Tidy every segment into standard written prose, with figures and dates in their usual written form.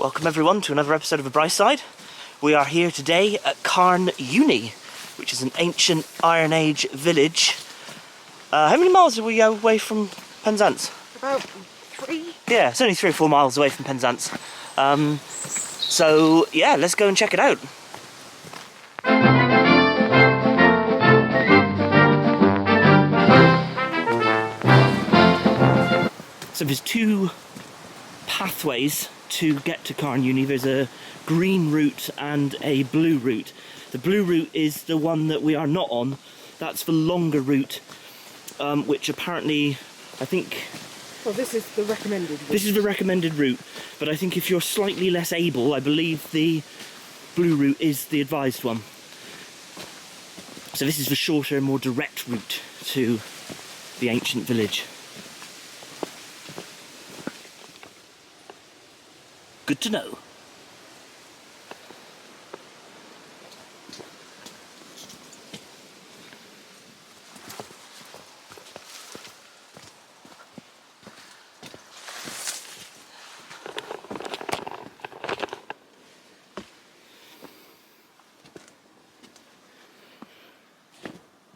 Welcome everyone to another episode of a Brice Side. We are here today at Carn Euny, which is an ancient Iron Age village. How many miles are we away from Penzance? About 3. Yeah, it's only 3 or 4 miles away from Penzance. So yeah, let's go and check it out. So there's 2 pathways to get to Carn Euny. There's a green route and a blue route. The blue route is the one that we are not on. That's the longer route, which apparently, I think... Well, this is the recommended route. This is the recommended route, but I think if you're slightly less able, I believe the blue route is the advised one. So this is the shorter, more direct route to the ancient village. Good to know.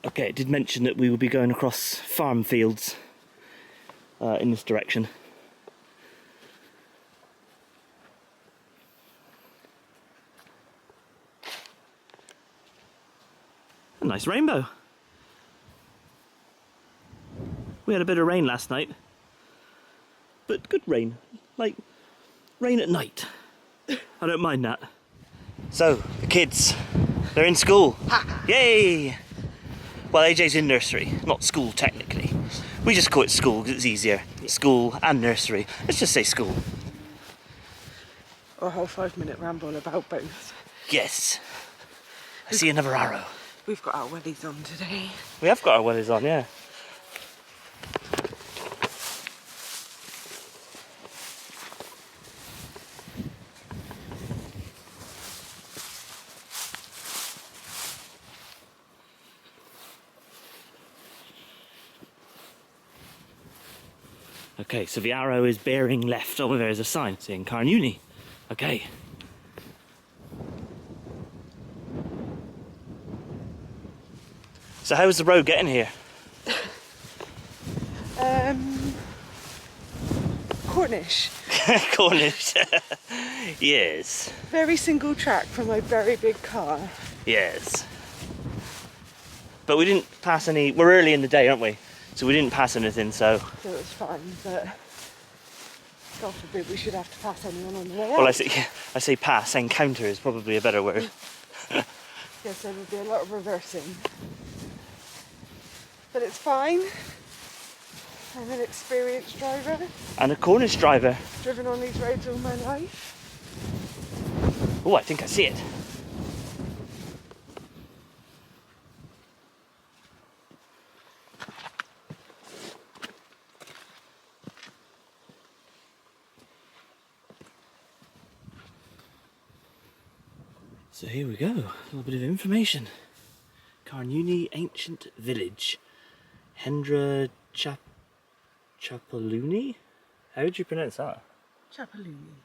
Okay, it did mention that we will be going across farm fields in this direction. A nice rainbow. We had a bit of rain last night, but good rain, like rain at night. I don't mind that. So, the kids, they're in school. Yay! Well, AJ's in nursery, not school technically. We just call it school because it's easier. School and nursery. Let's just say school. Or a whole 5-minute ramble about both. Yes. I see another arrow. We've got our wellies on today. We have got our wellies on, yeah. Okay, so the arrow is bearing left. Oh, there's a sign saying Carn Euny. Okay. So how was the road getting here? Cornish. Cornish. Yes. Very single track for my very big car. Yes. But we didn't pass any... We're early in the day, aren't we? So we didn't pass anything, so... So it was fine, but... God forbid we should have to pass anyone on the way out. Well, I say pass, encounter is probably a better word. Yes, there would be a lot of reversing. But it's fine. I'm an experienced driver. And a Cornish driver. Driven on these roads all my life. Oh, I think I see it. So here we go, a little bit of information. Carn Euny Ancient Village. Hendra Chapeluni? How would you pronounce that? Chapeluni.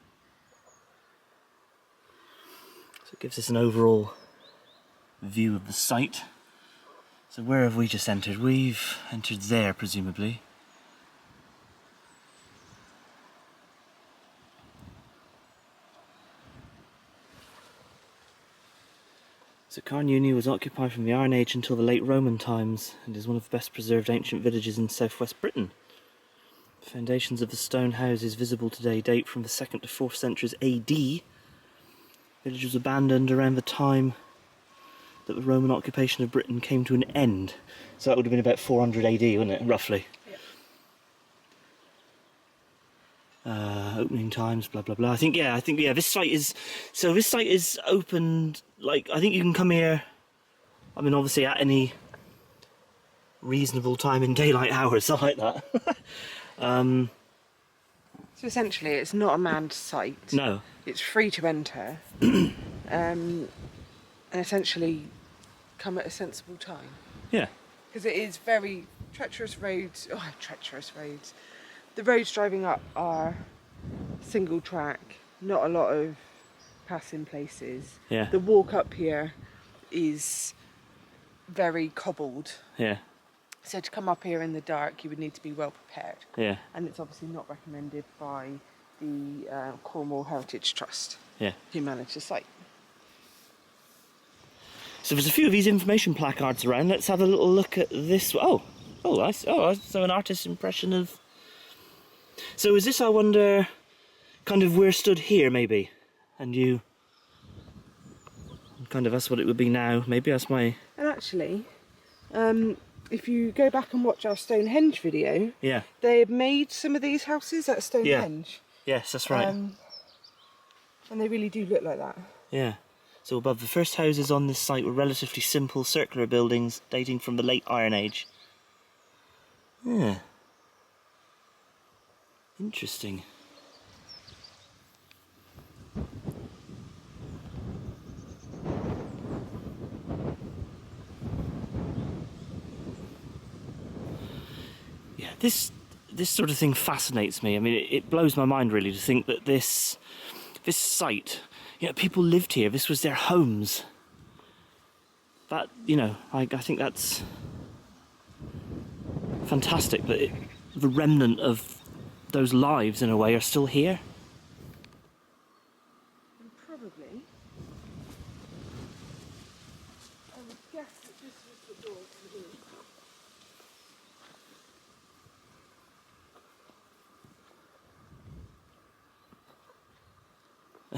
So it gives us an overall view of the site. So where have we just entered? We've entered there, presumably. So Carn Euny was occupied from the Iron Age until the late Roman times and is one of the best preserved ancient villages in southwest Britain. The foundations of the stone houses visible today date from the 2nd to 4th centuries AD. The village was abandoned around the time that the Roman occupation of Britain came to an end. So that would have been about 400 AD, wouldn't it, roughly? Opening times, blah blah blah. I think this site is opened, like, I think you can come here, I mean obviously at any reasonable time in daylight hours, something like that. So essentially it's not a manned site. No. It's free to enter. And essentially come at a sensible time. Yeah. Because it is very treacherous roads. The roads driving up are single track, not a lot of passing places. Yeah. The walk up here is very cobbled. Yeah. So to come up here in the dark, you would need to be well prepared. Yeah. And it's obviously not recommended by the Cornwall Heritage Trust, Yeah. who manage the site. So there's a few of these information placards around. Let's have a little look at this. Oh, so an artist's impression of. So is this, I wonder, kind of we're stood here maybe, and you. Kind of that's what it would be now. Maybe that's my. And actually, if you go back and watch our Stonehenge video, Yeah. they have made some of these houses at Stonehenge. Yes, that's right. And they really do look like that. Yeah. So above, the first houses on this site were relatively simple circular buildings dating from the late Iron Age. Yeah. Interesting. Yeah, this sort of thing fascinates me. I mean, it blows my mind really to think that this site, you know, people lived here. This was their homes. That, you know, I think that's fantastic that the remnant of those lives, in a way, are still here. And probably, I would guess that this was the door to the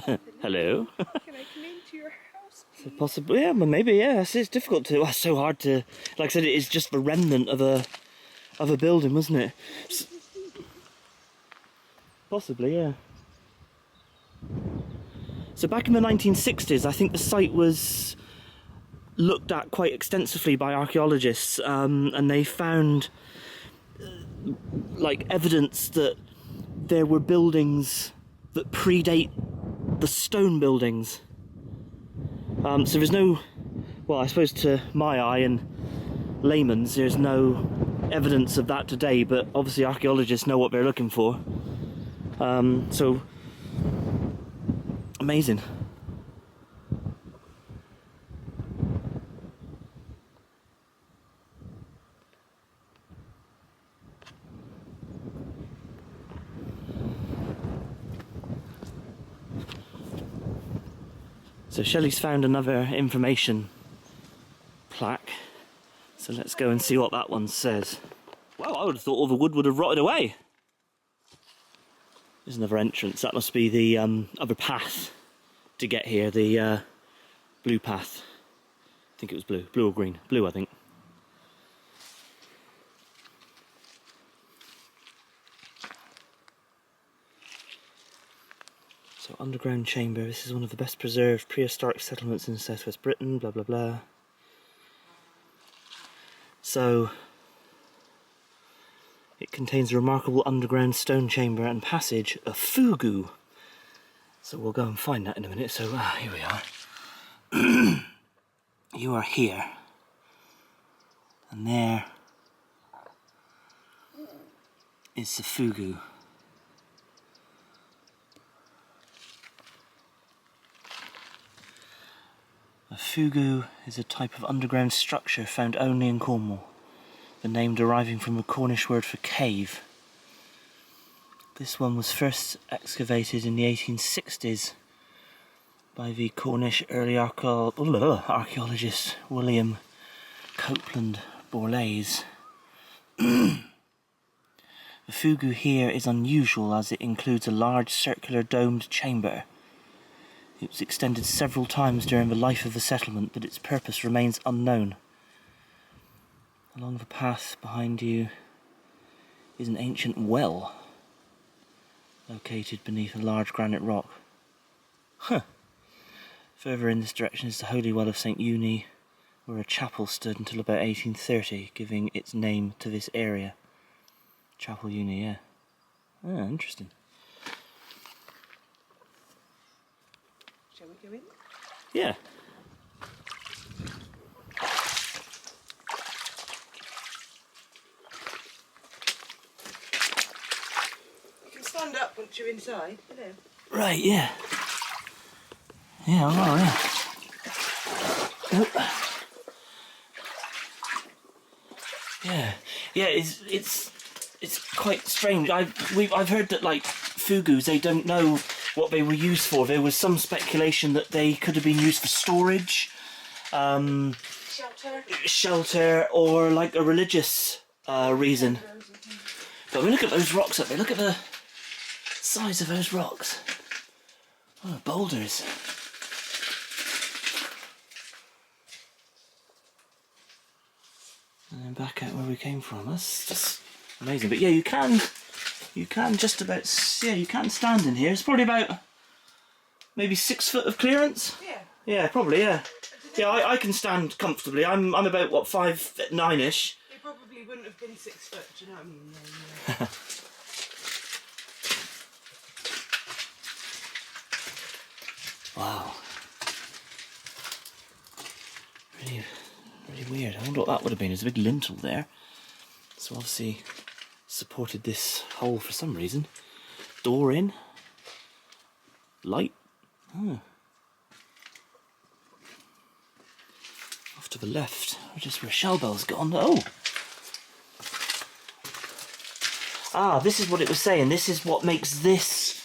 roof. Hello. Can I come into your house, So please? possibly, yeah, well, maybe, yeah. It's difficult to. It's so hard to. Like I said, it is just the remnant of a building, wasn't it? Possibly, yeah. So back in the 1960s, I think the site was looked at quite extensively by archaeologists, and they found like evidence that there were buildings that predate the stone buildings. So there's no, well, I suppose to my eye and layman's, there's no evidence of that today, but obviously archaeologists know what they're looking for. So amazing. So Shelley's found another information plaque, so let's go and see what that one says. Wow, I would have thought all the wood would have rotted away. There's another entrance. That must be the other path to get here, the blue path. I think it was blue or green. Blue, I think. So underground chamber, this is one of the best preserved prehistoric settlements in southwest Britain, blah blah blah. So it contains a remarkable underground stone chamber and passage, a Fogou. So we'll go and find that in a minute. So here we are. You are here. And there is the Fogou. A Fogou is a type of underground structure found only in Cornwall, the name deriving from a Cornish word for cave. This one was first excavated in the 1860s by the Cornish early archaeologist William Copeland Borlase. The Fogou here is unusual as it includes a large circular domed chamber. It was extended several times during the life of the settlement, but its purpose remains unknown. Along the path behind you is an ancient well, located beneath a large granite rock. Huh. Further in this direction is the Holy Well of St. Euny, where a chapel stood until about 1830, giving its name to this area. Chapel Euny, yeah. Ah, interesting. Shall we go in? Yeah. You can stand up once you're inside. Hello. Right, yeah. Yeah, well, yeah. Oh. Yeah, yeah. It's quite strange. I've heard that like Fogous, they don't know what they were used for. There was some speculation that they could have been used for storage, shelter, or like a religious reason. But when we look at those rocks up there, look at the size of those rocks. Oh, boulders. And then back out where we came from. That's just amazing. But yeah, you can just about, yeah, you can stand in here. It's probably about maybe 6 foot of clearance. Yeah. Yeah, probably. Yeah. Yeah, I can stand comfortably. I'm about what 5'9"ish. It probably wouldn't have been 6 foot. Do you know what I mean? Yeah. Wow. Really weird. I wonder what that would have been. There's a big lintel there. So obviously supported this hole for some reason. Door in. Light. Oh. Off to the left. Just where Shellbell's gone. Oh! Ah, this is what it was saying. This is what makes this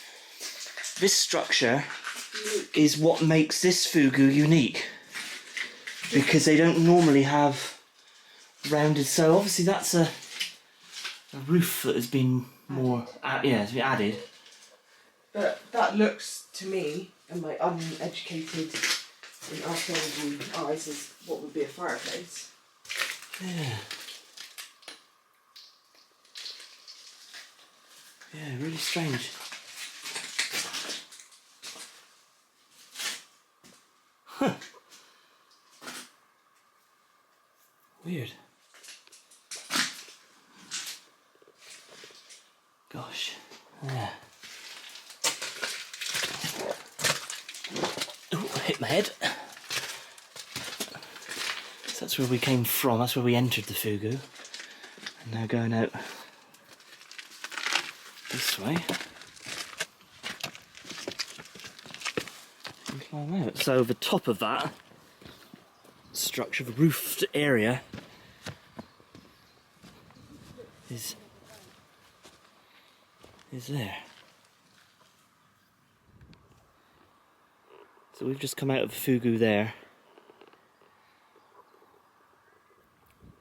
structure is what makes this Fogou unique. Because they don't normally have rounded, so obviously that's a roof that has been more, has been added. But that looks to me, and my uneducated in archaeology eyes, as what would be a fireplace. Yeah. Yeah, really strange. Huh. Weird. Gosh. Yeah. Oh, I hit my head. So that's where we came from, that's where we entered the Fogou. And now going out this way. And climb out. So the top of that structure, the roofed area, is there. So we've just come out of the Fogou there.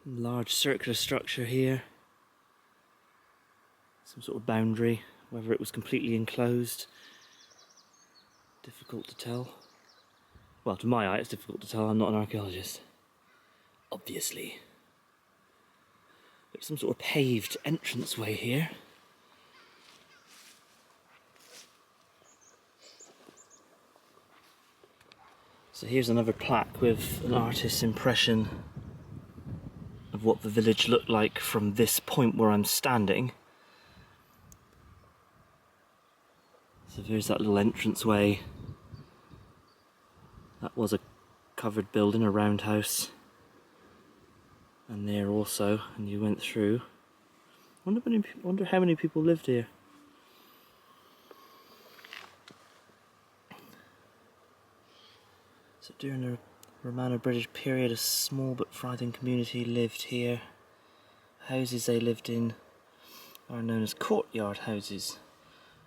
Large circular structure here. Some sort of boundary, whether it was completely enclosed. Difficult to tell. Well, to my eye it's difficult to tell, I'm not an archaeologist. Obviously. There's some sort of paved entranceway here. So here's another plaque with an artist's impression of what the village looked like from this point where I'm standing. So there's that little entranceway. That was a covered building, a roundhouse. And there also, and you went through. Wonder how many people lived here. So during the Romano-British period, a small but thriving community lived here. Houses they lived in are known as Courtyard Houses,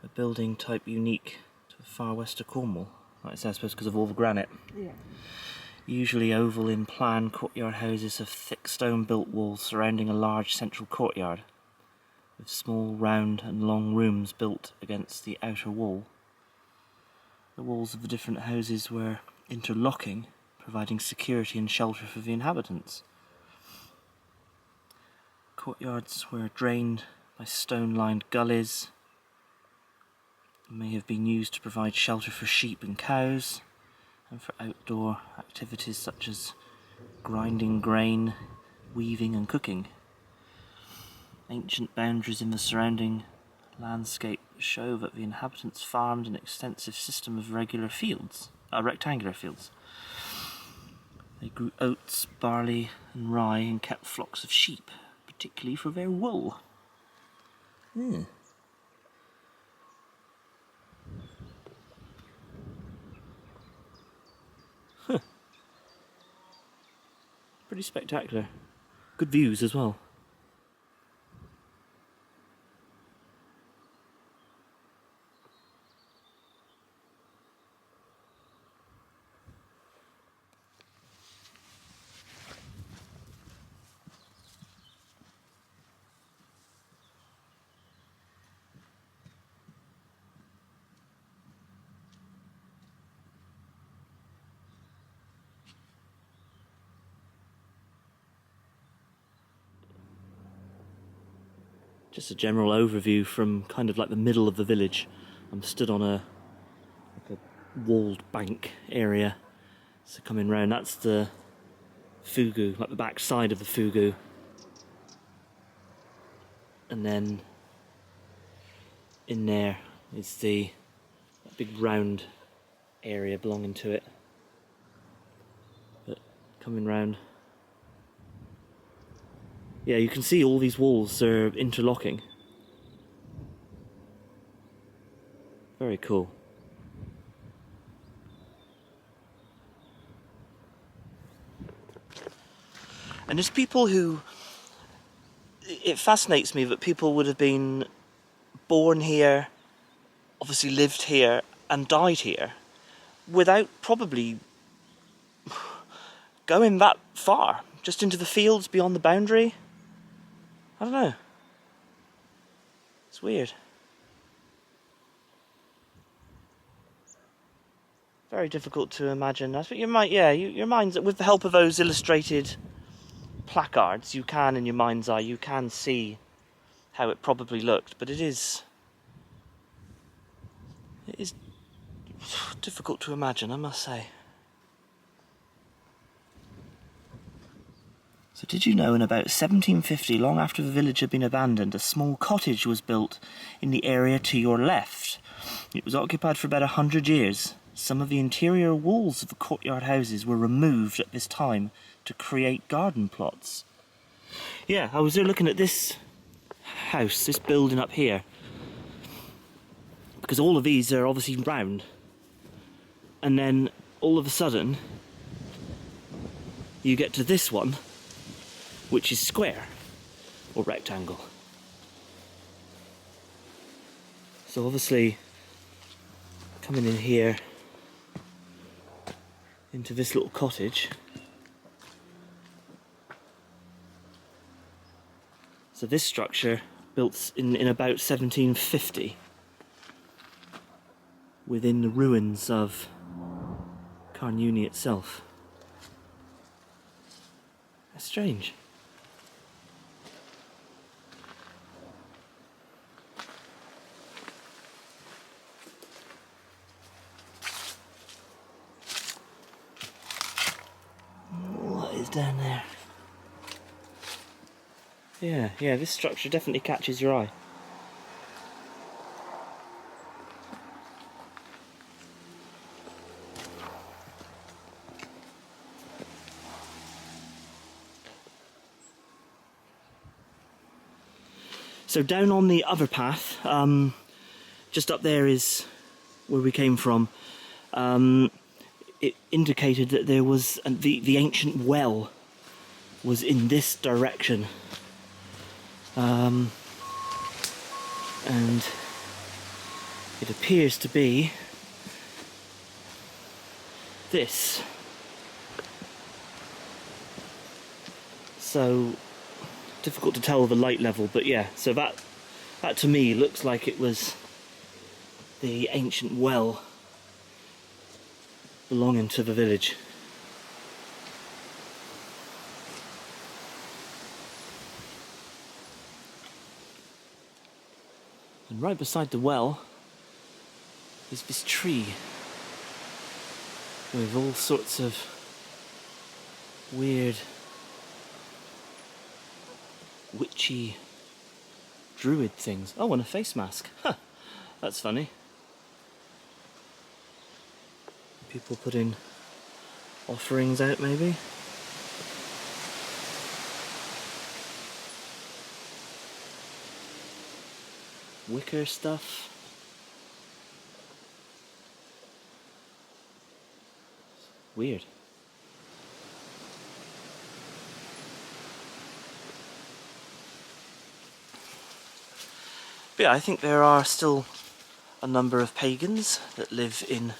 a building type unique to the far west of Cornwall. Like I said, I suppose because of all the granite. Yeah. Usually oval in plan, courtyard houses have thick stone-built walls surrounding a large central courtyard, with small, round and long rooms built against the outer wall. The walls of the different houses were interlocking, providing security and shelter for the inhabitants. Courtyards were drained by stone-lined gullies, and may have been used to provide shelter for sheep and cows, and for outdoor activities such as grinding grain, weaving and cooking. Ancient boundaries in the surrounding landscape show that the inhabitants farmed an extensive system of rectangular fields. They grew oats, barley and rye and kept flocks of sheep, particularly for their wool. Pretty spectacular. Good views as well. Just a general overview from kind of like the middle of the village. I'm stood on a walled bank area. So coming round, that's the Fogou, like the back side of the Fogou. And then in there is that big round area belonging to it. But coming round, yeah, you can see all these walls are interlocking. Very cool. And there's people who... It fascinates me that people would have been born here, obviously lived here, and died here without probably going that far, just into the fields beyond the boundary. I don't know. It's weird. Very difficult to imagine. I think your mind, yeah, your mind's, with the help of those illustrated placards, you can, in your mind's eye, you can see how it probably looked, but it is difficult to imagine, I must say. So did you know in about 1750, long after the village had been abandoned, a small cottage was built in the area to your left? It was occupied for about 100 years. Some of the interior walls of the courtyard houses were removed at this time to create garden plots. Yeah, I was there looking at this house, this building up here, because all of these are obviously round, and then all of a sudden you get to this one, which is square or rectangle. So obviously coming in here into this little cottage, so this structure built in about 1750 within the ruins of Carn Euny itself. That's strange. What is down there? Yeah, this structure definitely catches your eye. So down on the other path, just up there is where we came from. It indicated that there was the ancient well was in this direction, and it appears to be this. So difficult to tell the light level, but yeah, so that to me looks like it was the ancient well belonging to the village. And right beside the well is this tree with all sorts of weird witchy druid things. Oh, and a face mask. Huh, that's funny. People putting offerings out, maybe? Wicker stuff. Weird. But yeah, I think there are still a number of pagans that live in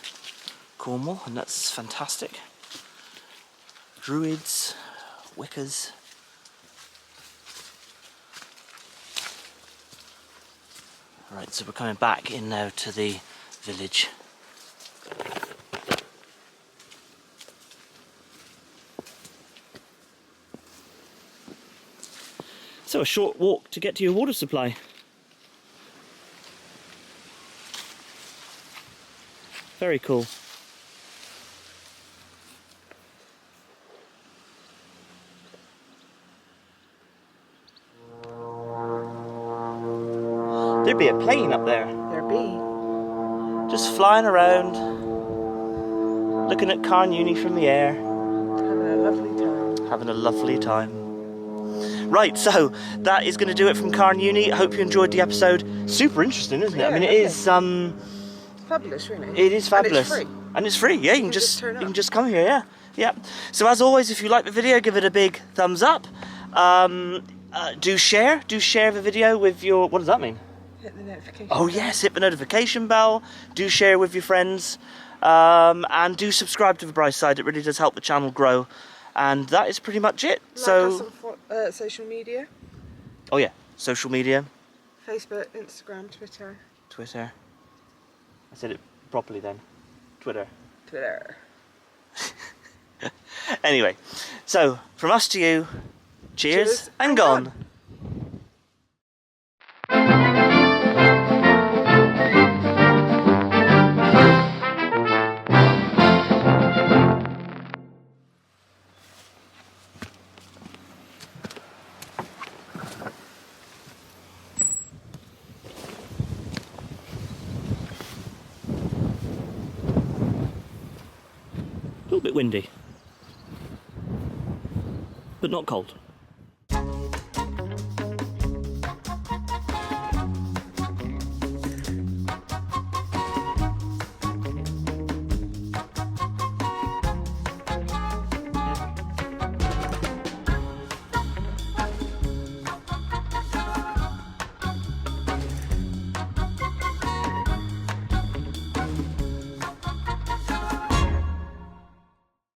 Cornwall, and that's fantastic. Druids, Wiccas. Right, so we're coming back in now to the village. So a short walk to get to your water supply. Very cool. There'd be a plane up there. There be. Just flying around, looking at Carn Euny from the air. Having a lovely time. Having a lovely time. Right, so that is going to do it from Carn Euny. I hope you enjoyed the episode. Super interesting, isn't it? Yeah, I mean, it is fabulous, really. it is fabulous. And it's free. And it's free. Yeah, you can just turn you up. can just come here. Yeah, yeah. So as always, if you like the video, give it a big thumbs up. Do share the video with your. What does that mean? Hit the notification. Oh yes, hit the notification bell. Do share with your friends, and do subscribe to the Brice Side. It really does help the channel grow. And that is pretty much it. Like So. us on social media. Oh yeah, social media. Facebook, Instagram, Twitter. Twitter. I said it properly then. Twitter. Twitter. Anyway, so from us to you, cheers, Cheers and and gone. gone. A little bit windy, but not cold.